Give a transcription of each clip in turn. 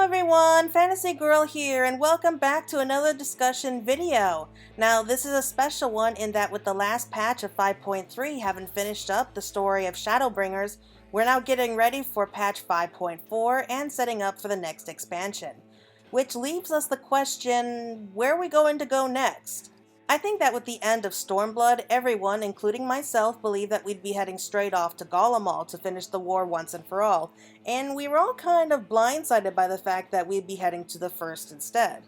Hello everyone, Fantasy Girl here, and welcome back to another discussion video. Now this is a special one in that with the last patch of 5.3 having finished up the story of Shadowbringers, we're now getting ready for patch 5.4 and setting up for the next expansion. Which leaves us the question, where are we going to go next? I think that with the end of Stormblood, everyone, including myself, believed that we'd be heading straight off to Garlemald to finish the war once and for all, and we were all kind of blindsided by the fact that we'd be heading to the First instead.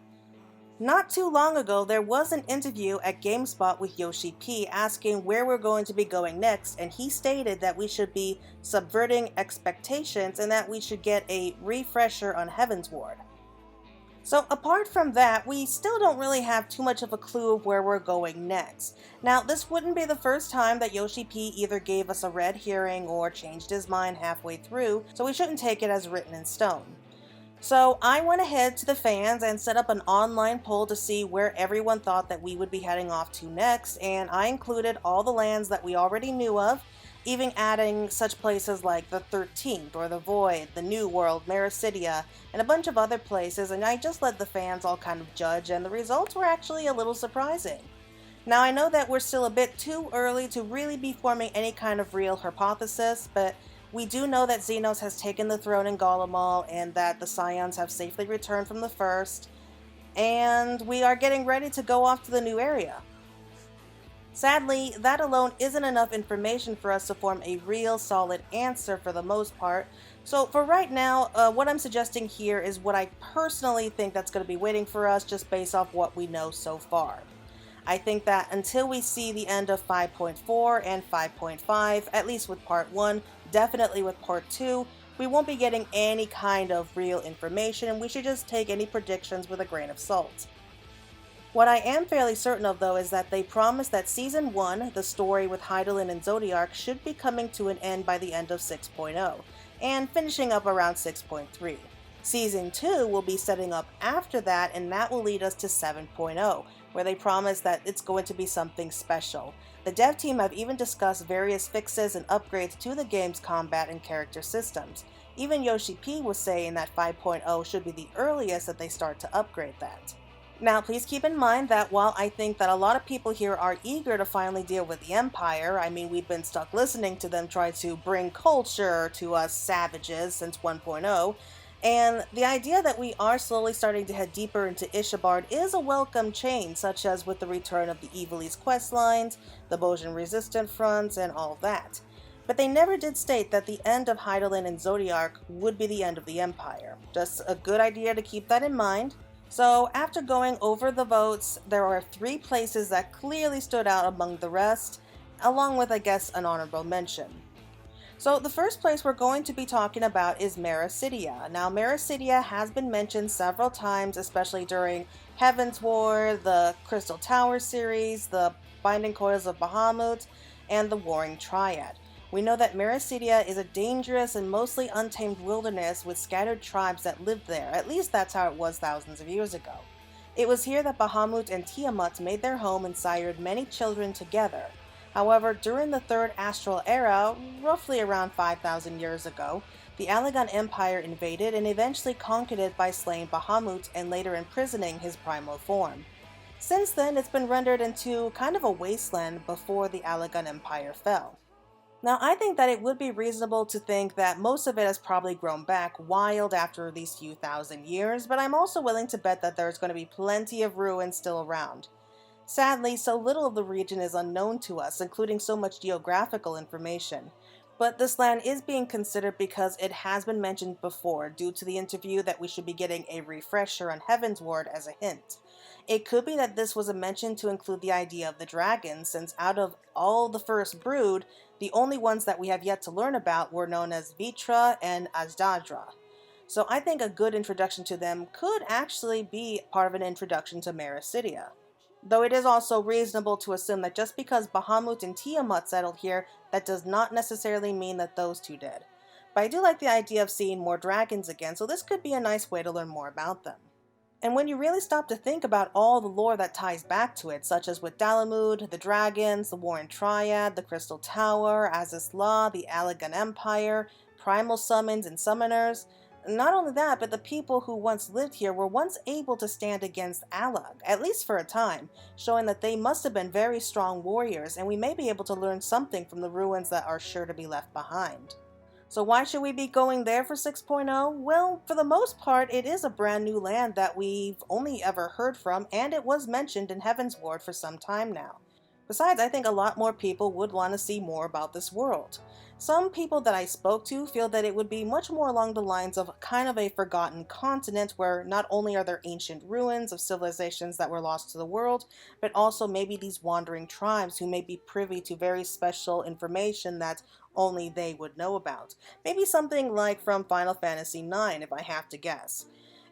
Not too long ago, there was an interview at GameSpot with Yoshi P asking where we're going to be going next, and he stated that we should be subverting expectations and that we should get a refresher on Heavensward. So apart from that, we still don't really have too much of a clue of where we're going next. Now, this wouldn't be the first time that Yoshi P either gave us a red herring or changed his mind halfway through, so we shouldn't take it as written in stone. So I went ahead to the fans and set up an online poll to see where everyone thought that we would be heading off to next, and I included all the lands that we already knew of, even adding such places like the 13th or the Void, the New World, Meracydia, and a bunch of other places, and I just let the fans all kind of judge, and the results were actually a little surprising. Now I know that we're still a bit too early to really be forming any kind of real hypothesis, but we do know that Xenos has taken the throne in Garlemald and that the Scions have safely returned from the First, and we are getting ready to go off to the new area. Sadly, that alone isn't enough information for us to form a real solid answer for the most part, so for right now, what I'm suggesting here is what I personally think that's going to be waiting for us just based off what we know so far. I think that until we see the end of 5.4 and 5.5, at least with part 1, definitely with part 2, we won't be getting any kind of real information, and we should just take any predictions with a grain of salt. What I am fairly certain of, though, is that they promised that Season 1, the story with Hydaelyn and Zodiark, should be coming to an end by the end of 6.0, and finishing up around 6.3. Season 2 will be setting up after that, and that will lead us to 7.0, where they promise that it's going to be something special. The dev team have even discussed various fixes and upgrades to the game's combat and character systems. Even Yoshi P was saying that 5.0 should be the earliest that they start to upgrade that. Now, please keep in mind that while I think that a lot of people here are eager to finally deal with the Empire, I mean, we've been stuck listening to them try to bring culture to us savages since 1.0, and the idea that we are slowly starting to head deeper into Ishabard is a welcome change, such as with the return of the Evilise questlines, the Bojan Resistant fronts, and all that. But they never did state that the end of Hydaelyn and Zodiark would be the end of the Empire. Just a good idea to keep that in mind. So after going over the votes, there are 3 places that clearly stood out among the rest, along with, I guess, an honorable mention. So the first place we're going to be talking about is Meracydia. Now, Meracydia has been mentioned several times, especially during Heavensward, the Crystal Tower series, the Binding Coils of Bahamut, and the Warring Triad. We know that Meracydia is a dangerous and mostly untamed wilderness with scattered tribes that lived there. At least that's how it was thousands of years ago. It was here that Bahamut and Tiamat made their home and sired many children together. However, during the Third Astral Era, roughly around 5,000 years ago, the Allagan Empire invaded and eventually conquered it by slaying Bahamut and later imprisoning his primal form. Since then, it's been rendered into kind of a wasteland before the Allagan Empire fell. Now, I think that it would be reasonable to think that most of it has probably grown back wild after these few thousand years, but I'm also willing to bet that there's going to be plenty of ruins still around. Sadly, so little of the region is unknown to us, including so much geographical information. But this land is being considered because it has been mentioned before, due to the interview that we should be getting a refresher on Heavensward as a hint. It could be that this was a mention to include the idea of the dragons, since out of all the first brood, the only ones that we have yet to learn about were known as Vitra and Azdadra. So I think a good introduction to them could actually be part of an introduction to Meracydia. Though it is also reasonable to assume that just because Bahamut and Tiamat settled here, that does not necessarily mean that those two did. But I do like the idea of seeing more dragons again, so this could be a nice way to learn more about them. And when you really stop to think about all the lore that ties back to it, such as with Dalamud, the dragons, the Warring Triad, the Crystal Tower, Azys La, the Allagan Empire, primal summons and summoners, Not only that, but the people who once lived here were once able to stand against Allag, at least for a time, showing that they must have been very strong warriors, and we may be able to learn something from the ruins that are sure to be left behind. So why should we be going there for 6.0? Well, for the most part, it is a brand new land that we've only ever heard from, and it was mentioned in Heavensward for some time now. Besides, I think a lot more people would want to see more about this world. Some people that I spoke to feel that it would be much more along the lines of kind of a forgotten continent where not only are there ancient ruins of civilizations that were lost to the world, but also maybe these wandering tribes who may be privy to very special information that only they would know about. Maybe something like from Final Fantasy IX, if I have to guess.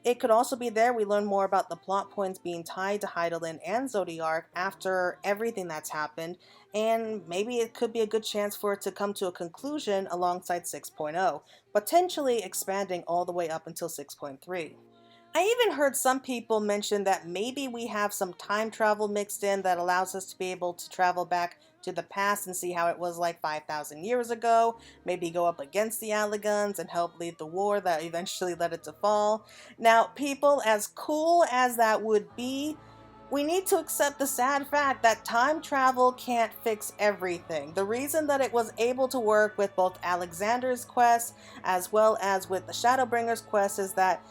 It could also be there we learn more about the plot points being tied to Hydaelyn and Zodiark after everything that's happened, and maybe it could be a good chance for it to come to a conclusion alongside 6.0, potentially expanding all the way up until 6.3. I even heard some people mention that maybe we have some time travel mixed in that allows us to be able to travel back to the past and see how it was like 5,000 years ago, maybe go up against the Allagans and help lead the war that eventually led it to fall. Now, people, as cool as that would be, we need to accept the sad fact that time travel can't fix everything. The reason that it was able to work with both Alexander's quest as well as with the Shadowbringers quest is that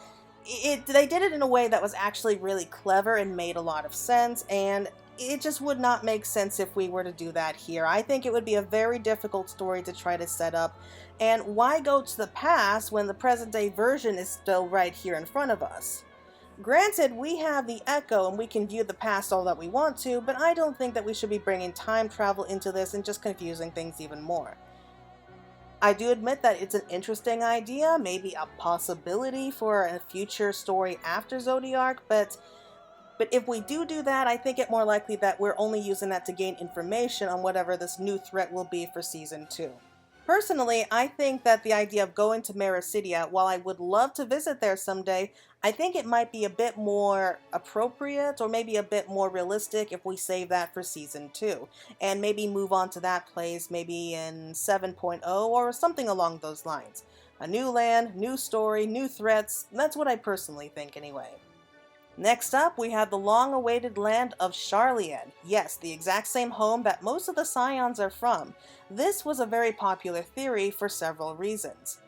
they did it in a way that was actually really clever and made a lot of sense, and it just would not make sense if we were to do that here. I think it would be a very difficult story to try to set up, and why go to the past when the present day version is still right here in front of us? Granted, we have the Echo and we can view the past all that we want to, but I don't think that we should be bringing time travel into this and just confusing things even more. I do admit that it's an interesting idea, maybe a possibility for a future story after Zodiark, but if we do that, I think it more likely that we're only using that to gain information on whatever this new threat will be for Season 2. Personally, I think that the idea of going to Meracydia, while I would love to visit there someday, I think it might be a bit more appropriate or maybe a bit more realistic if we save that for Season 2 and maybe move on to that place maybe in 7.0 or something along those lines. A new land, new story, new threats, that's what I personally think anyway. Next up, we have the long-awaited land of Sharlayan. Yes, the exact same home that most of the Scions are from. This was a very popular theory for several reasons.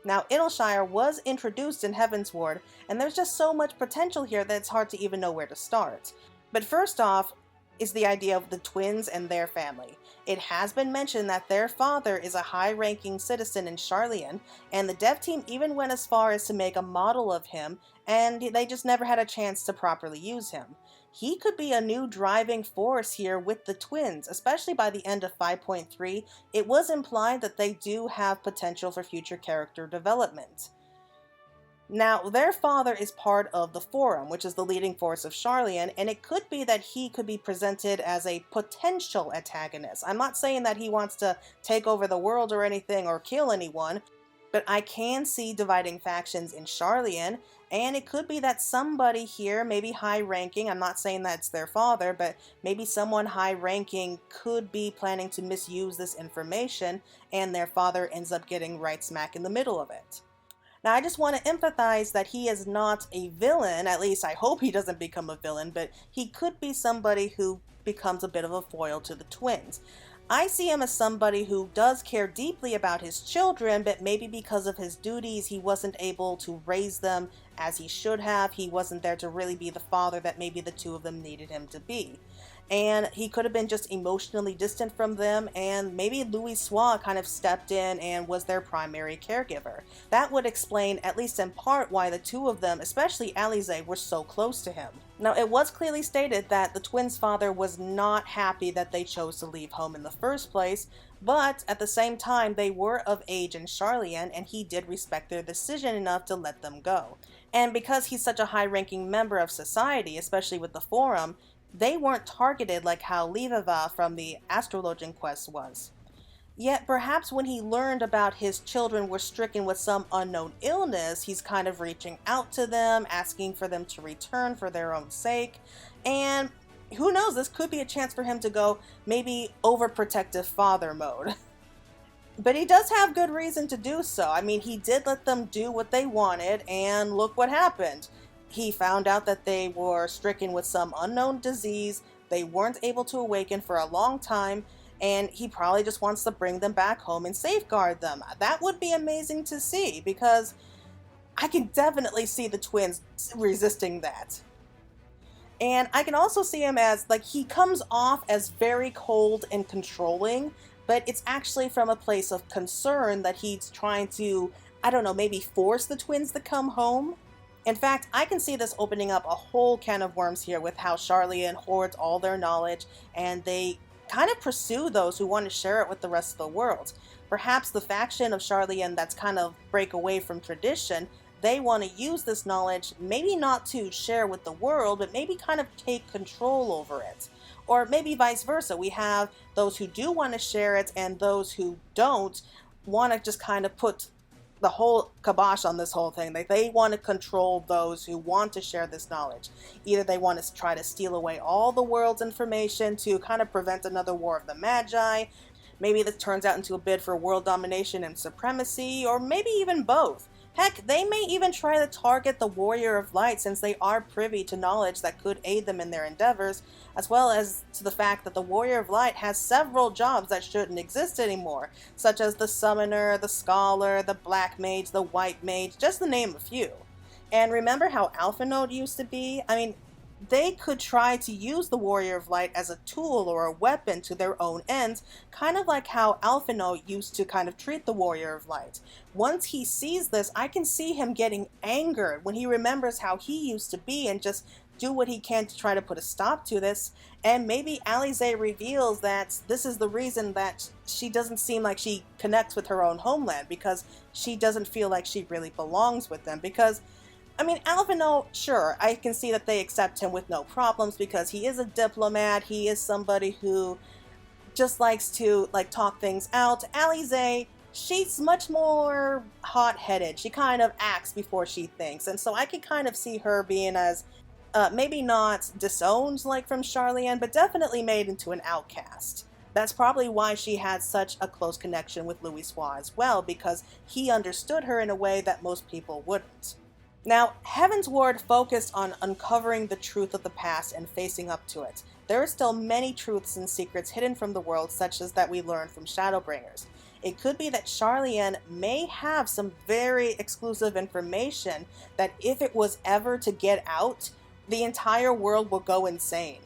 Now, Idyllshire was introduced in Heavensward, and there's just so much potential here that it's hard to even know where to start. But first off is the idea of the twins and their family. It has been mentioned that their father is a high-ranking citizen in Sharlayan, and the dev team even went as far as to make a model of him, and they just never had a chance to properly use him. He could be a new driving force here with the twins, especially by the end of 5.3. It was implied that they do have potential for future character development. Now, their father is part of the Forum, which is the leading force of Sharlayan, and it could be that he could be presented as a potential antagonist. I'm not saying that he wants to take over the world or anything or kill anyone, but I can see dividing factions in Sharlayan, and it could be that somebody here, maybe high-ranking, I'm not saying that's their father, but maybe someone high-ranking could be planning to misuse this information, and their father ends up getting right smack in the middle of it. Now, I just want to emphasize that he is not a villain, at least I hope he doesn't become a villain, but he could be somebody who becomes a bit of a foil to the twins. I see him as somebody who does care deeply about his children, but maybe because of his duties, he wasn't able to raise them as he should have. He wasn't there to really be the father that maybe the two of them needed him to be. And he could have been just emotionally distant from them, and maybe Louis Soix kind of stepped in and was their primary caregiver. That would explain, at least in part, why the two of them, especially Alize, were so close to him. Now, it was clearly stated that the twins' father was not happy that they chose to leave home in the first place, but at the same time, they were of age in Sharlayan, and he did respect their decision enough to let them go. And because he's such a high-ranking member of society, especially with the Forum, they weren't targeted like how Livava from the Astrologian quest was. Yet perhaps when he learned about his children were stricken with some unknown illness, he's kind of reaching out to them, asking for them to return for their own sake, and who knows, this could be a chance for him to go maybe overprotective father mode. But he does have good reason to do so. I mean, he did let them do what they wanted, and look what happened. He found out that they were stricken with some unknown disease, they weren't able to awaken for a long time, and he probably just wants to bring them back home and safeguard them. That would be amazing to see, because I can definitely see the twins resisting that. And I can also see him as, like, he comes off as very cold and controlling, but it's actually from a place of concern that he's trying to, I don't know, maybe force the twins to come home. In fact, I can see this opening up a whole can of worms here with how Sharlayan hoards all their knowledge, and they kind of pursue those who want to share it with the rest of the world. Perhaps the faction of Sharlayan that's kind of break away from tradition, they want to use this knowledge, maybe not to share with the world, but maybe kind of take control over it. Or maybe vice versa. We have those who do want to share it, and those who don't want to just kind of put the whole kibosh on this whole thing. They want to control those who want to share this knowledge. Either they want to try to steal away all the world's information to kind of prevent another war of the Magi. Maybe this turns out into a bid for world domination and supremacy, or maybe even both. Heck, they may even try to target the Warrior of Light, since they are privy to knowledge that could aid them in their endeavors, as well as to the fact that the Warrior of Light has several jobs that shouldn't exist anymore, such as the Summoner, the Scholar, the Black Mage, the White Mage, just to name a few. And remember how Alpha Node used to be? I mean, they could try to use the Warrior of Light as a tool or a weapon to their own ends, kind of like how Alphino used to kind of treat the Warrior of Light. Once he sees this, I can see him getting angered when he remembers how he used to be, and just do what he can to try to put a stop to this. And maybe Alize reveals that this is the reason that she doesn't seem like she connects with her own homeland, because she doesn't feel like she really belongs with them. Because I mean, Alvino, sure, I can see that they accept him with no problems because he is a diplomat, he is somebody who just likes to, like, talk things out. Alize, she's much more hot-headed. She kind of acts before she thinks, and so I can kind of see her being as, maybe not disowned, like from Sharlayan, but definitely made into an outcast. That's probably why she had such a close connection with Louisoix as well, because he understood her in a way that most people wouldn't. Now, Heaven's Ward focused on uncovering the truth of the past and facing up to it. There are still many truths and secrets hidden from the world, such as that we learned from Shadowbringers. It could be that Sharlayan may have some very exclusive information that if it was ever to get out, the entire world will go insane.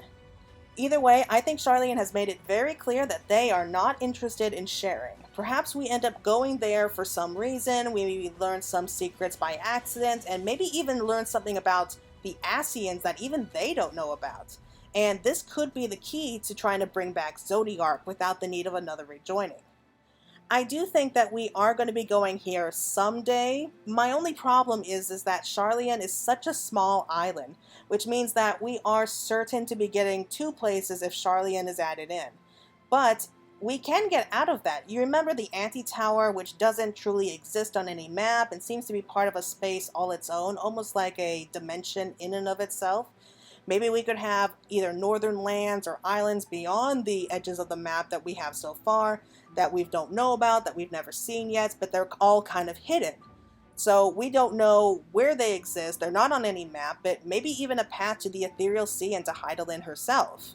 Either way, I think Sharlayan has made it very clear that they are not interested in sharing. Perhaps we end up going there for some reason, we maybe learn some secrets by accident, and maybe even learn something about the Ascians that even they don't know about. And this could be the key to trying to bring back Zodiark without the need of another rejoining. I do think that we are going to be going here someday. My only problem is that Sharlayan is such a small island, which means that we are certain to be getting two places if Sharlayan is added in. But we can get out of that. You remember the Anti-Tower, which doesn't truly exist on any map and seems to be part of a space all its own, almost like a dimension in and of itself? Maybe we could have either northern lands or islands beyond the edges of the map that we have so far, that we don't know about, that we've never seen yet, but they're all kind of hidden. So we don't know where they exist, they're not on any map, but maybe even a path to the Ethereal Sea and to Hydaelyn herself.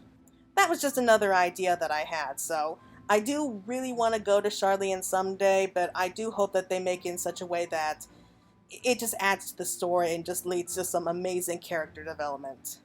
That was just another idea that I had, so I do really want to go to Sharlayan someday, but I do hope that they make it in such a way that it just adds to the story and just leads to some amazing character development.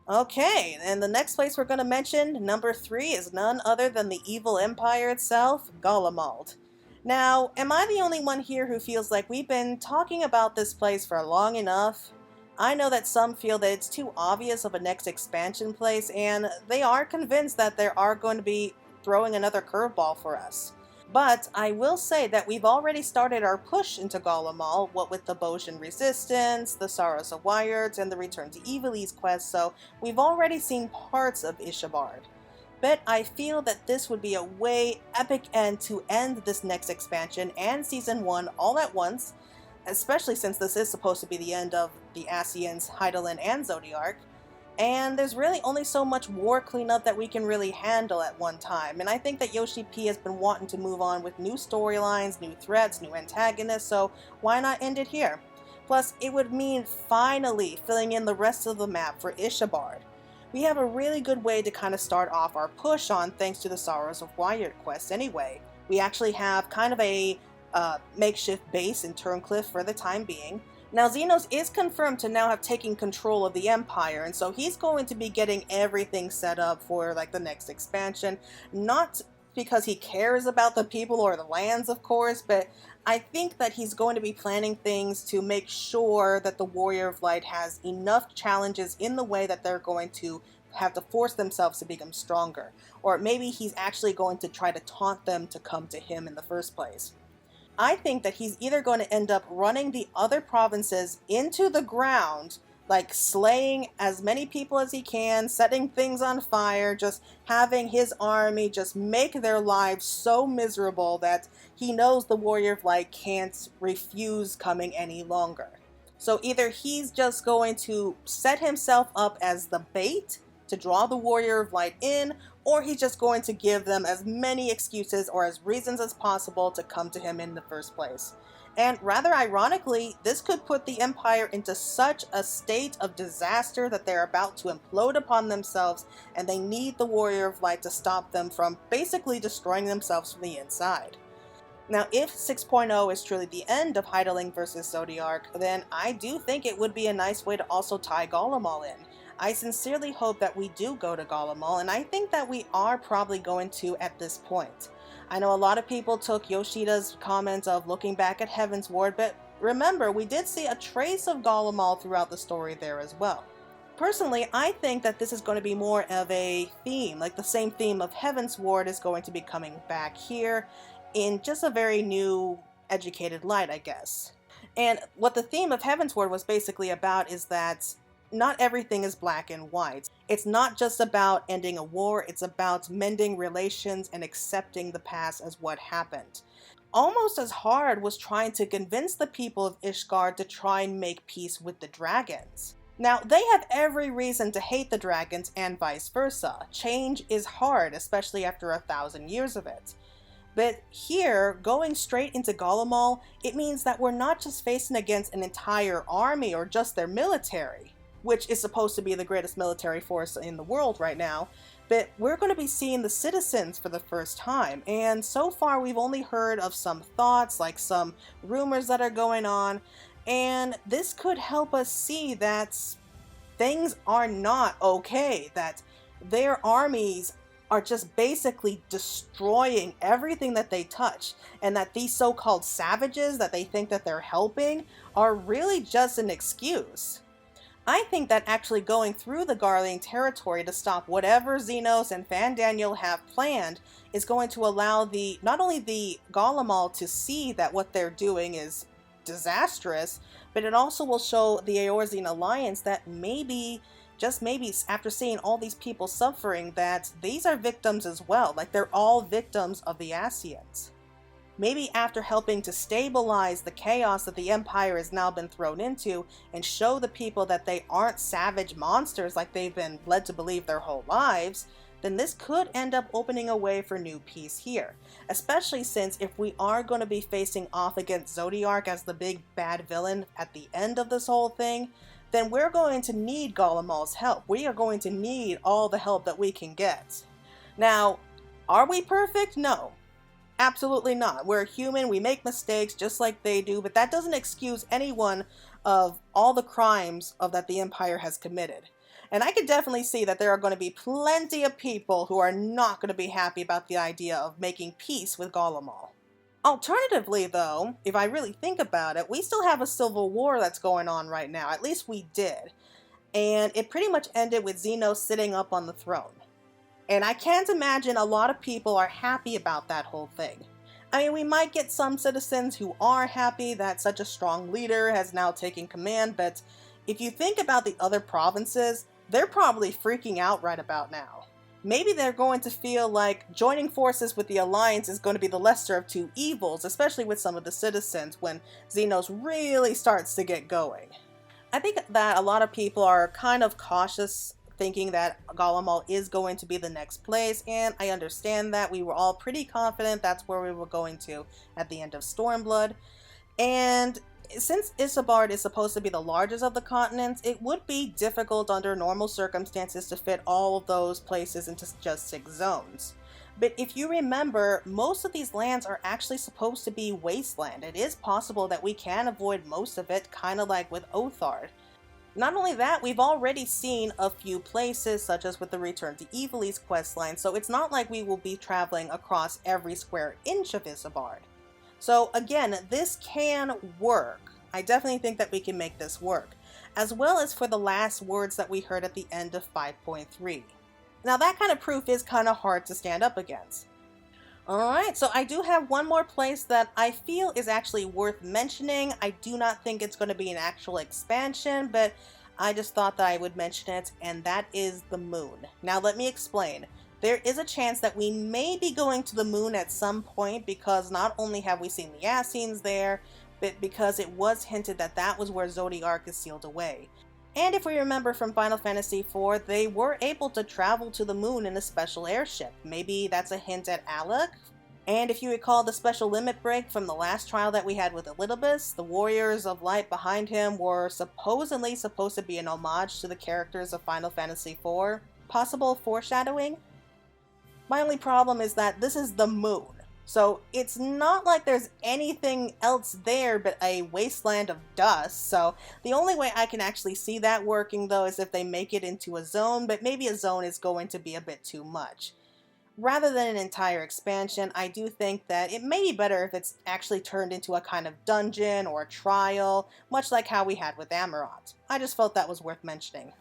Okay, and the next place we're going to mention, number 3, is none other than the evil empire itself, Garlemald. Now, am I the only one here who feels like we've been talking about this place for long enough? I know that some feel that it's too obvious of a next expansion place, and they are convinced that they are going to be throwing another curveball for us. But I will say that we've already started our push into Garlemald, what with the Boshan Resistance, the Sorrows of Wyards, and the Return to Evilise quest, so we've already seen parts of Ishabard. But I feel that this would be a way epic end to end this next expansion and Season 1 all at once, especially since this is supposed to be the end of the Ascians, Hydaelyn, and Zodiark. And there's really only so much war cleanup that we can really handle at one time. And I think that Yoshi P has been wanting to move on with new storylines, new threats, new antagonists, so why not end it here? Plus, it would mean finally filling in the rest of the map for Ishabard. We have a really good way to kind of start off our push on thanks to the Sorrows of Wyatt quest anyway. We actually have kind of a makeshift base in Turncliffe for the time being. Now, Xenos is confirmed to now have taken control of the Empire, and so he's going to be getting everything set up for like the next expansion. Not because he cares about the people or the lands, of course, but I think that he's going to be planning things to make sure that the Warrior of Light has enough challenges in the way that they're going to have to force themselves to become stronger. Or maybe he's actually going to try to taunt them to come to him in the first place. I think that he's either going to end up running the other provinces into the ground, like slaying as many people as he can, setting things on fire, just having his army just make their lives so miserable that he knows the Warrior of Light can't refuse coming any longer. So either he's just going to set himself up as the bait to draw the Warrior of Light in, or he's just going to give them as many excuses or as reasons as possible to come to him in the first place. And rather ironically, this could put the Empire into such a state of disaster that they're about to implode upon themselves, and they need the Warrior of Light to stop them from basically destroying themselves from the inside. Now, if 6.0 is truly the end of Hydaling versus Zodiark, then I do think it would be a nice way to also tie Garlemald in. I sincerely hope that we do go to Garlemald, and I think that we are probably going to at this point. I know a lot of people took Yoshida's comments of looking back at Heavensward, but remember, we did see a trace of Garlemald throughout the story there as well. Personally, I think that this is going to be more of a theme, like the same theme of Heavensward is going to be coming back here in just a very new, educated light, I guess. And what the theme of Heavensward was basically about is that not everything is black and white. It's not just about ending a war, it's about mending relations and accepting the past as what happened. Almost as hard was trying to convince the people of Ishgard to try and make peace with the dragons. Now, they have every reason to hate the dragons and vice versa. Change is hard, especially after 1,000 years of it. But here, going straight into Garlemald, it means that we're not just facing against an entire army or just their military, which is supposed to be the greatest military force in the world right now, but we're going to be seeing the citizens for the first time, and so far we've only heard of some thoughts, like some rumors that are going on, and this could help us see that things are not okay, that their armies are just basically destroying everything that they touch, and that these so-called savages that they think that they're helping are really just an excuse. I think that actually going through the Garlean territory to stop whatever Xenos and Fandaniel have planned is going to allow not only the Garlemald to see that what they're doing is disastrous, but it also will show the Eorzean Alliance that maybe, just maybe, after seeing all these people suffering, that these are victims as well, like they're all victims of the Ascians. Maybe after helping to stabilize the chaos that the Empire has now been thrown into and show the people that they aren't savage monsters like they've been led to believe their whole lives, then this could end up opening a way for new peace here. Especially since if we are going to be facing off against Zodiark as the big bad villain at the end of this whole thing, then we're going to need Garlemald's help. We are going to need all the help that we can get. Now, are we perfect? No. Absolutely not. We're human, we make mistakes just like they do, but that doesn't excuse any one of all the crimes that the Empire has committed. And I can definitely see that there are going to be plenty of people who are not going to be happy about the idea of making peace with Garlemald. Alternatively, though, if I really think about it, we still have a civil war that's going on right now. At least we did. And it pretty much ended with Xenos sitting up on the throne. And I can't imagine a lot of people are happy about that whole thing. I mean, we might get some citizens who are happy that such a strong leader has now taken command, but if you think about the other provinces, they're probably freaking out right about now. Maybe they're going to feel like joining forces with the Alliance is going to be the lesser of two evils, especially with some of the citizens when Xenos really starts to get going. I think that a lot of people are kind of cautious thinking that Garlemald is going to be the next place, and I understand that. We were all pretty confident that's where we were going to at the end of Stormblood. And since Isambard is supposed to be the largest of the continents, it would be difficult under normal circumstances to fit all of those places into just 6 zones. But if you remember, most of these lands are actually supposed to be wasteland. It is possible that we can avoid most of it, kind of like with Othard. Not only that, we've already seen a few places, such as with the Return to Evilise questline, so it's not like we will be traveling across every square inch of Isambard. So again, this can work. I definitely think that we can make this work, as well as for the last words that we heard at the end of 5.3. Now that kind of proof is kind of hard to stand up against. Alright, so I do have one more place that I feel is actually worth mentioning. I do not think it's going to be an actual expansion, but I just thought that I would mention it, and that is the moon. Now let me explain. There is a chance that we may be going to the moon at some point, because not only have we seen the Assassins there, but because it was hinted that that was where Zodiark is sealed away. And if we remember from Final Fantasy IV, they were able to travel to the moon in a special airship. Maybe that's a hint at Alec? And if you recall the special limit break from the last trial that we had with Elidibus, the Warriors of Light behind him were supposedly supposed to be an homage to the characters of Final Fantasy IV. Possible foreshadowing? My only problem is that this is the moon. So it's not like there's anything else there but a wasteland of dust. So the only way I can actually see that working though is if they make it into a zone, but maybe a zone is going to be a bit too much. Rather than an entire expansion, I do think that it may be better if it's actually turned into a kind of dungeon or a trial, much like how we had with Amarant. I just felt that was worth mentioning.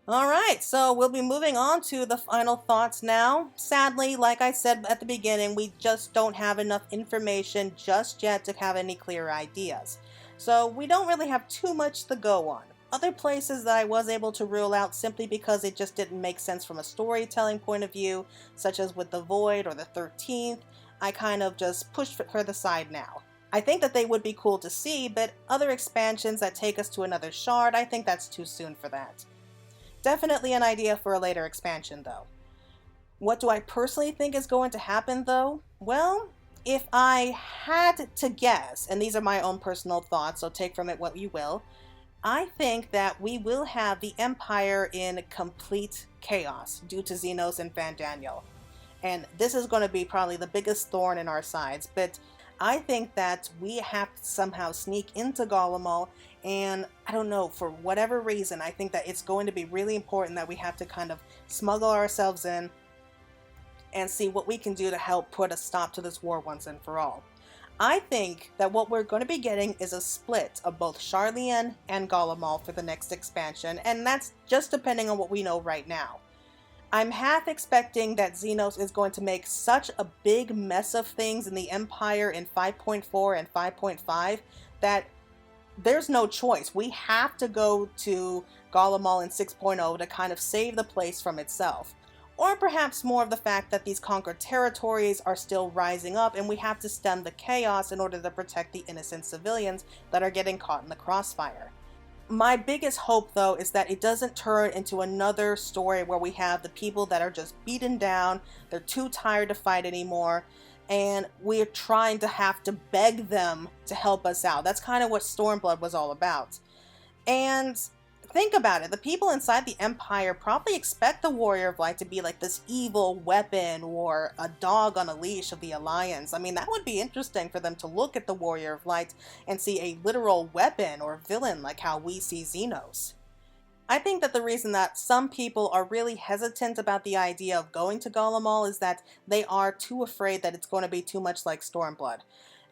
Alright, so we'll be moving on to the final thoughts now. Sadly, like I said at the beginning, we just don't have enough information just yet to have any clear ideas. So we don't really have too much to go on. Other places that I was able to rule out simply because it just didn't make sense from a storytelling point of view, such as with the Void or the 13th, I kind of just pushed for the side now. I think that they would be cool to see, but other expansions that take us to another shard, I think that's too soon for that. Definitely an idea for a later expansion, though. What do I personally think is going to happen, though? Well, if I had to guess, and these are my own personal thoughts, so take from it what you will, I think that we will have the Empire in complete chaos due to Xenos and Fandaniel. And this is going to be probably the biggest thorn in our sides, but I think that we have to somehow sneak into Garlemald, and I don't know, for whatever reason, I think that it's going to be really important that we have to kind of smuggle ourselves in and see what we can do to help put a stop to this war once and for all. I think that what we're going to be getting is a split of both Sharlayan and Garlemald for the next expansion, and that's just depending on what we know right now. I'm half expecting that Xenos is going to make such a big mess of things in the Empire in 5.4 and 5.5 that there's no choice. We have to go to Garlemald in 6.0 to kind of save the place from itself. Or perhaps more of the fact that these conquered territories are still rising up and we have to stem the chaos in order to protect the innocent civilians that are getting caught in the crossfire. My biggest hope, though, is that it doesn't turn into another story where we have the people that are just beaten down, they're too tired to fight anymore, and we're trying to have to beg them to help us out. That's kind of what Stormblood was all about. And think about it, the people inside the Empire probably expect the Warrior of Light to be like this evil weapon or a dog on a leash of the Alliance. I mean, that would be interesting for them to look at the Warrior of Light and see a literal weapon or villain like how we see Xenos. I think that the reason that some people are really hesitant about the idea of going to Garlemald is that they are too afraid that it's going to be too much like Stormblood.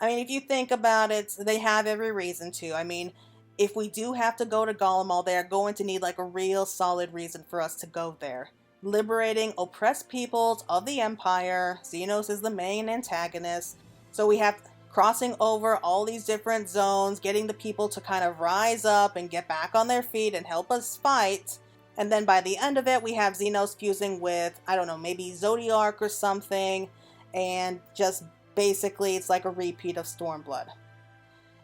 I mean, if you think about it, they have every reason to. I mean, if we do have to go to Garlemald, they are going to need like a real solid reason for us to go there. Liberating oppressed peoples of the Empire, Xenos is the main antagonist, so we have crossing over all these different zones, getting the people to kind of rise up and get back on their feet and help us fight. And then by the end of it, we have Xenos fusing with, I don't know, maybe Zodiark or something, and just basically it's like a repeat of Stormblood.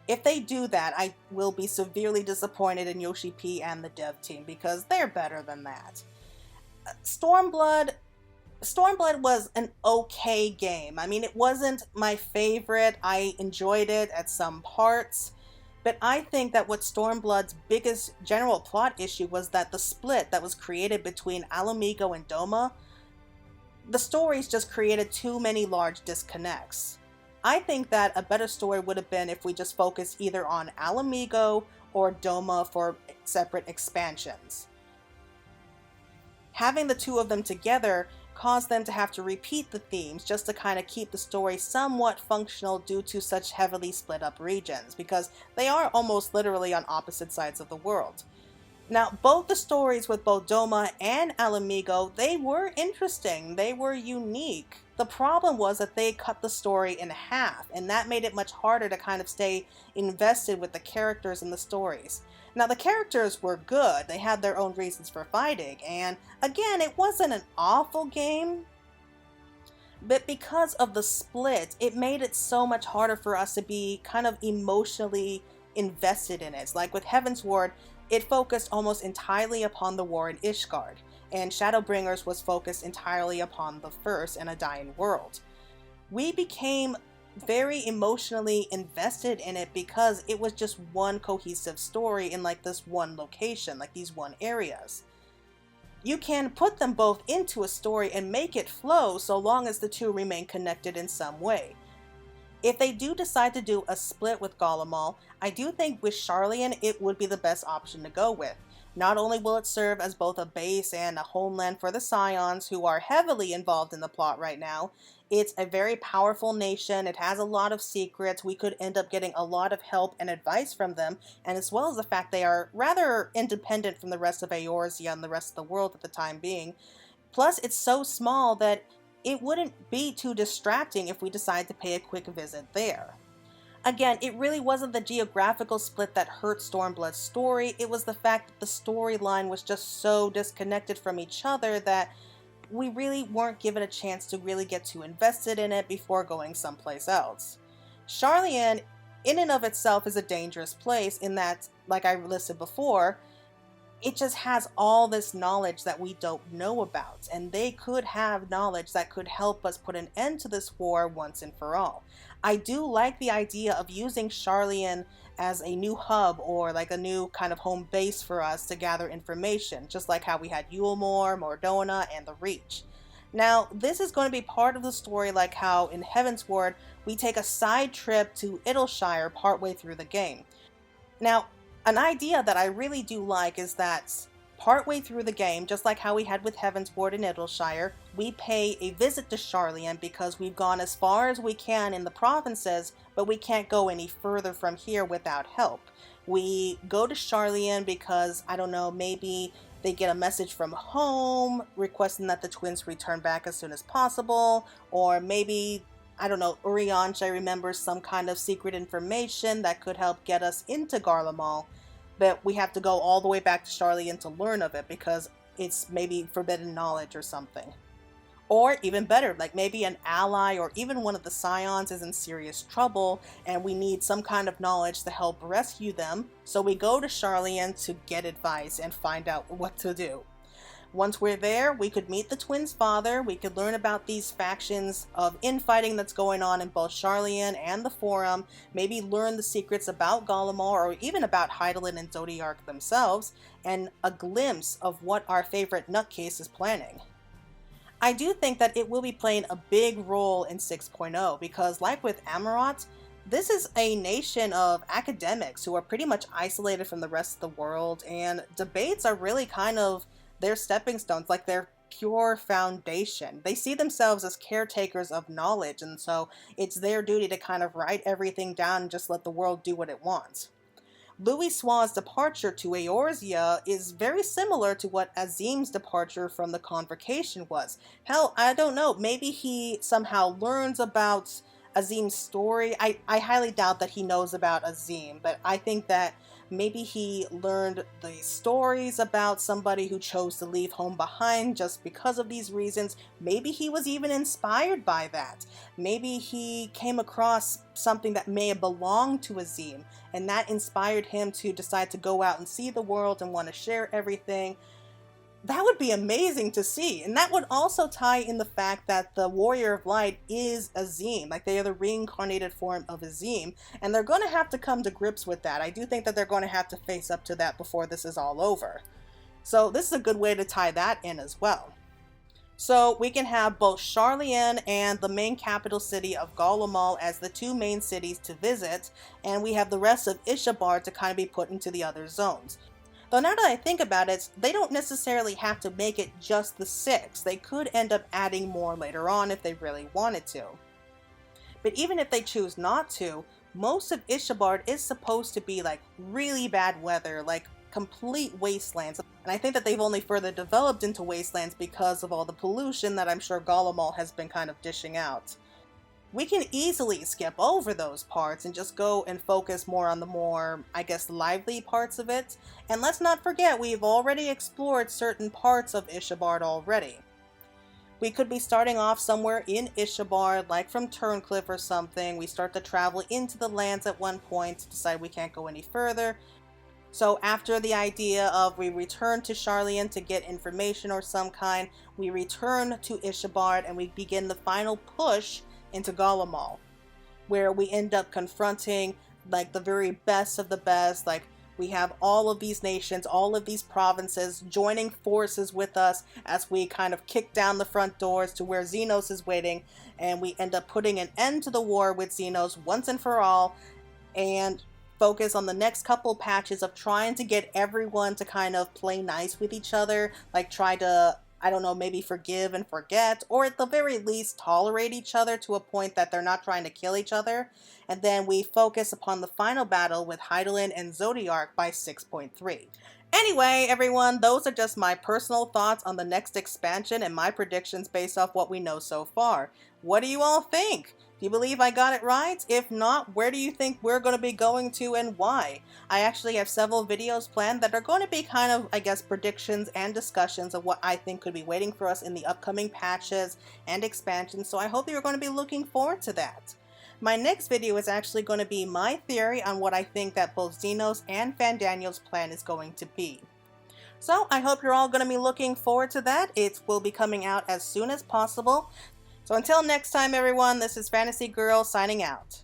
If they do that, I will be severely disappointed in Yoshi P and the dev team because they're better than that. Stormblood Stormblood was an okay game. I mean, it wasn't my favorite. I enjoyed it at some parts. But I think that what Stormblood's biggest general plot issue was that the split that was created between Alamigo and Doma, the stories just created too many large disconnects. I think that a better story would have been if we just focused either on Alamigo or Doma for separate expansions. Having the two of them together caused them to have to repeat the themes just to kind of keep the story somewhat functional due to such heavily split up regions, because they are almost literally on opposite sides of the world. Now, both the stories with both Doma and Alamigo, they were interesting, they were unique. The problem was that they cut the story in half, and that made it much harder to kind of stay invested with the characters and the stories. Now, the characters were good, they had their own reasons for fighting, and again, it wasn't an awful game, but because of the split, it made it so much harder for us to be kind of emotionally invested in it. Like with Heavensward, it focused almost entirely upon the war in Ishgard, and Shadowbringers was focused entirely upon the First and a dying world. We became very emotionally invested in it because it was just one cohesive story in like this one location, like these one areas. You can put them both into a story and make it flow so long as the two remain connected in some way. If they do decide to do a split with Garlemald, I do think with Sharlayan it would be the best option to go with. Not only will it serve as both a base and a homeland for the Scions, who are heavily involved in the plot right now, it's a very powerful nation, it has a lot of secrets, we could end up getting a lot of help and advice from them, and as well as the fact they are rather independent from the rest of Eorzea and the rest of the world at the time being. Plus, it's so small that it wouldn't be too distracting if we decide to pay a quick visit there. Again, it really wasn't the geographical split that hurt Stormblood's story, it was the fact that the storyline was just so disconnected from each other that we really weren't given a chance to really get too invested in it before going someplace else. Sharlayan, in and of itself, is a dangerous place in that, like I listed before, it just has all this knowledge that we don't know about, and they could have knowledge that could help us put an end to this war once and for all. I do like the idea of using Sharlayan as a new hub or like a new kind of home base for us to gather information, just like how we had Yulmore, Mordona, and the Reach. Now, this is going to be part of the story like how in Heavensward we take a side trip to Idyllshire partway through the game. Now, an idea that I really do like is that partway through the game, just like how we had with Heavensward and Idyllshire, we pay a visit to Sharlayan because we've gone as far as we can in the provinces, but we can't go any further from here without help. We go to Sharlayan because, I don't know, maybe they get a message from home requesting that the twins return back as soon as possible, or maybe, I don't know, Urianshe remembers some kind of secret information that could help get us into Garlemald, but we have to go all the way back to Sharlayan to learn of it because it's maybe forbidden knowledge or something. Or even better, like maybe an ally or even one of the Scions is in serious trouble and we need some kind of knowledge to help rescue them, so we go to Sharlayan to get advice and find out what to do. Once we're there, we could meet the twins' father, we could learn about these factions of infighting that's going on in both Sharlayan and the Forum, maybe learn the secrets about Garlemald or even about Hydaelyn and Zodiark themselves, and a glimpse of what our favorite nutcase is planning. I do think that it will be playing a big role in 6.0 because, like with Amarot, this is a nation of academics who are pretty much isolated from the rest of the world, and debates are really kind of their stepping stones, like their pure foundation. They see themselves as caretakers of knowledge, and so it's their duty to kind of write everything down and just let the world do what it wants. Louisoix's departure to Eorzea is very similar to what Azim's departure from the Convocation was. Hell, I don't know, maybe he somehow learns about Azim's story. I highly doubt that he knows about Azim, but I think that maybe he learned the stories about somebody who chose to leave home behind just because of these reasons. Maybe he was even inspired by that. Maybe he came across something that may have belonged to Azim, and that inspired him to decide to go out and see the world and want to share everything. That would be amazing to see, and that would also tie in the fact that the Warrior of Light is Azim, like they are the reincarnated form of Azim, and they're going to have to come to grips with that. I do think that they're going to have to face up to that before this is all over. So this is a good way to tie that in as well. So we can have both Sharlayan and the main capital city of Garlemald as the two main cities to visit, and we have the rest of Ishabar to kind of be put into the other zones. Though now that I think about it, they don't necessarily have to make it just the 6. They could end up adding more later on if they really wanted to. But even if they choose not to, most of Ishabar is supposed to be like really bad weather, like complete wastelands. And I think that they've only further developed into wastelands because of all the pollution that I'm sure Garlemald has been kind of dishing out. We can easily skip over those parts and just go and focus more on the more, I guess, lively parts of it. And let's not forget, we've already explored certain parts of Ishabar already. We could be starting off somewhere in Ishabar, like from Turncliffe or something. We start to travel into the lands at one point, decide we can't go any further. So after the idea of we return to Sharlayan to get information or some kind, we return to Ishabar and we begin the final push into Garlemald, where we end up confronting like the very best of the best. Like we have all of these nations, all of these provinces joining forces with us as we kind of kick down the front doors to where Xenos is waiting, and we end up putting an end to the war with Xenos once and for all, and focus on the next couple patches of trying to get everyone to kind of play nice with each other, like try to, I don't know, maybe forgive and forget, or at the very least tolerate each other to a point that they're not trying to kill each other. And then we focus upon the final battle with Hydaelyn and Zodiark by 6.3. Anyway, everyone, those are just my personal thoughts on the next expansion and my predictions based off what we know so far. What do you all think? Do you believe I got it right? If not, where do you think we're going to be going to and why? I actually have several videos planned that are going to be kind of, I guess, predictions and discussions of what I think could be waiting for us in the upcoming patches and expansions, so I hope you're going to be looking forward to that. My next video is actually going to be my theory on what I think that both Xenos and Fandaniel's plan is going to be. So I hope you're all going to be looking forward to that. It will be coming out as soon as possible. So until next time, everyone, this is Fantasy Girl signing out.